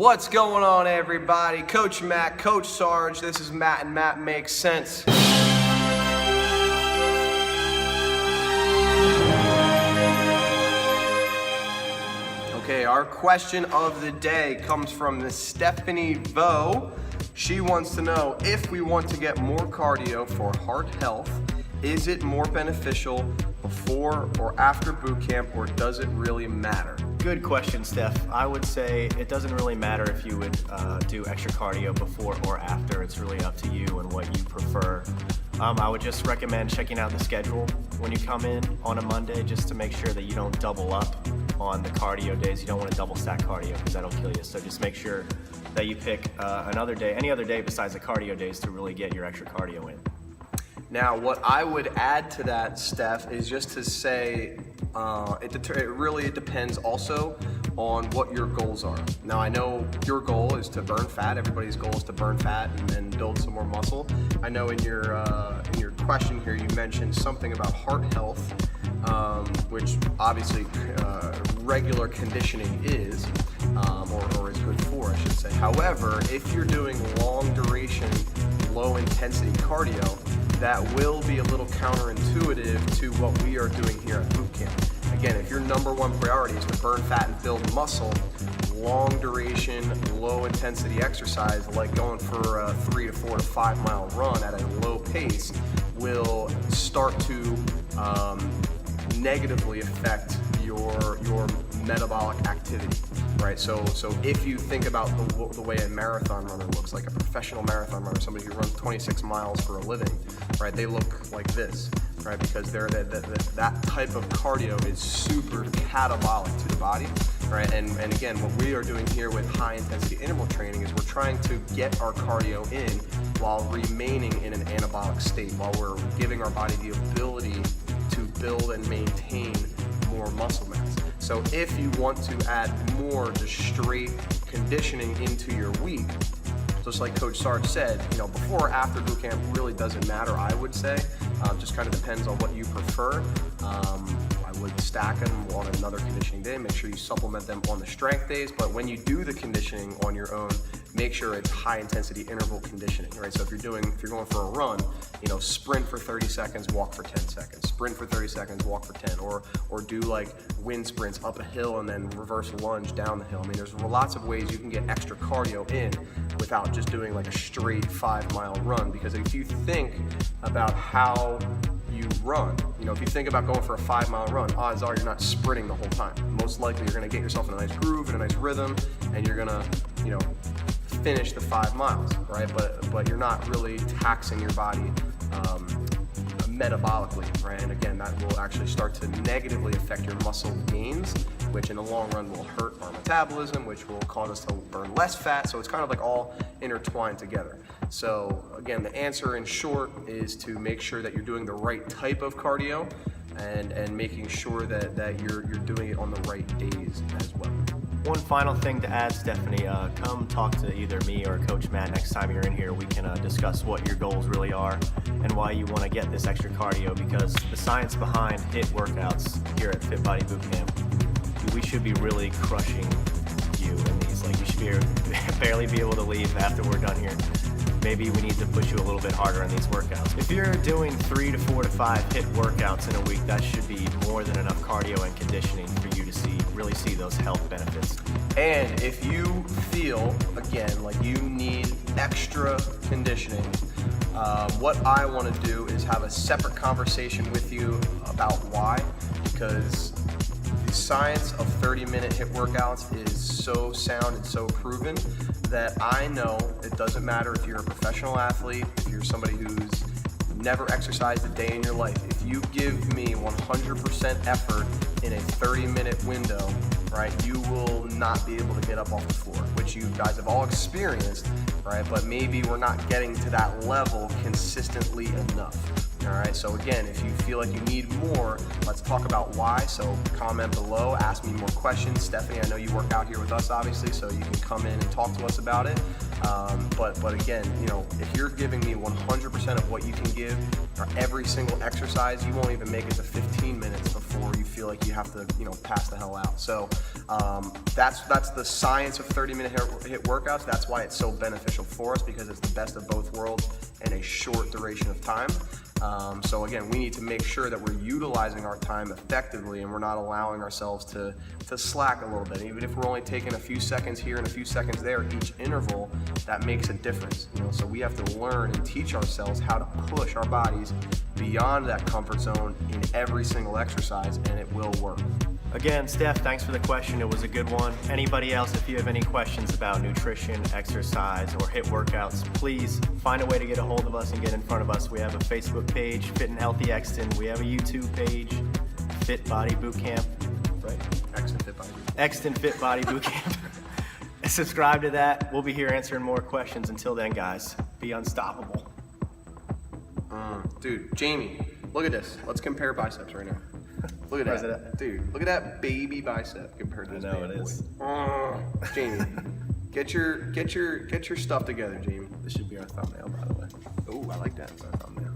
What's going on, everybody? Coach Matt, Coach Sarge. This is Matt and Matt Makes Sense. Okay, our question of the day comes from Miss Stephanie Vo. She wants to know, if we want to get more cardio for heart health, is it more beneficial before or after boot camp, or does it really matter? Good question, Steph. I would say it doesn't really matter if you would do extra cardio before or after. It's really up to you and what you prefer. I would just recommend checking out the schedule when you come in on a Monday, just to make sure that you don't double up on the cardio days. You don't want to double stack cardio because that'll kill you. So just make sure that you pick another day, any other day besides the cardio days, to really get your extra cardio in. Now, what I would add to that, Steph, is just to say it really depends also on what your goals are. Now, I know your goal is to burn fat. Everybody's goal is to burn fat and build some more muscle. I know in your question here, you mentioned something about heart health, which obviously regular conditioning is, or is good for, I should say. However, if you're doing long duration, low intensity cardio, that will be a little counterintuitive to what we are doing here at boot camp. Again, if your number one priority is to burn fat and build muscle, long duration, low intensity exercise, like going for a 3 to 4 to 5 mile run at a low pace, will start to negatively affect your metabolic activity, right? So if you think about the way a marathon runner looks, like a professional marathon runner, somebody who runs 26 miles for a living, right? They look like this, right? Because that type of cardio is super catabolic to the body, right? And again, what we are doing here with high intensity interval training is we're trying to get our cardio in while remaining in an anabolic state, while we're giving our body the ability to build and maintain more muscle mass. So if you want to add more just straight conditioning into your week, just like Coach Sarge said, before or after boot camp really doesn't matter, I would say. Just kind of depends on what you prefer. I would stack them on another conditioning day. Make sure you supplement them on the strength days. But when you do the conditioning on your own, make sure it's high intensity interval conditioning, right? So if you're going for a run, sprint for 30 seconds, walk for 10 seconds. Sprint for 30 seconds, walk for 10. Or do like wind sprints up a hill and then reverse lunge down the hill. I mean, there's lots of ways you can get extra cardio in without just doing like a straight 5 mile run. Because if you think about how you run, if you think about going for a 5 mile run, odds are you're not sprinting the whole time. Most likely you're gonna get yourself in a nice groove, in a nice rhythm, and you're gonna, finish the 5 miles, right? But you're not really taxing your body metabolically, right? And again, that will actually start to negatively affect your muscle gains, which in the long run will hurt our metabolism, which will cause us to burn less fat. So it's kind of like all intertwined together. So again, the answer in short is to make sure that you're doing the right type of cardio and making sure that you're doing it on the right days as well. One final thing to add, Stephanie, come talk to either me or Coach Matt next time you're in here. We can discuss what your goals really are and why you want to get this extra cardio, because the science behind HIIT workouts here at Fit Body Boot Camp, we should be really crushing you in these. Like, you should barely be able to leave after we're done here. Maybe we need to push you a little bit harder on these workouts. If you're doing 3 to 4 to 5 HIIT workouts in a week, that should be more than enough cardio and conditioning for you to really see those health benefits. And if you feel, again, like you need extra conditioning, what I want to do is have a separate conversation with you about why, because the science of 30-minute HIIT workouts is so sound and so proven that I know it doesn't matter if you're a professional athlete, if you're somebody who's never exercised a day in your life. If you give me 100% effort in a 30-minute window, right, you will not be able to get up off the floor, which you guys have all experienced, right? But maybe we're not getting to that level consistently enough. All right, so again, if you feel like you need more, let's talk about why. So comment below, ask me more questions. Stephanie, I know you work out here with us, obviously, so you can come in and talk to us about it. But again, if you're giving me 100% of what you can give for every single exercise, you won't even make it to 15 minutes before you feel like you have to, pass the hell out. So that's the science of 30-minute HIIT workouts. That's why it's so beneficial for us, because it's the best of both worlds in a short duration of time. So again, we need to make sure that we're utilizing our time effectively and we're not allowing ourselves to slack a little bit. Even if we're only taking a few seconds here and a few seconds there each interval, that makes a difference. So we have to learn and teach ourselves how to push our bodies beyond that comfort zone in every single exercise, and it will work. Again, Steph, thanks for the question. It was a good one. Anybody else, if you have any questions about nutrition, exercise, or HIIT workouts, please find a way to get a hold of us and get in front of us. We have a Facebook page, Fit and Healthy Exton. We have a YouTube page, Fit Body Bootcamp, right? Exton Fit Body Bootcamp. Exton Fit Body Bootcamp. Subscribe to that. We'll be here answering more questions. Until then, guys, be unstoppable. Dude, Jamie, look at this. Let's compare biceps right now. Look at that. Dude, look at that baby bicep compared to this know bad it boy. is. Jamie, get your stuff together, Jamie. This should be our thumbnail, by the way. Oh, I like that. That's our thumbnail.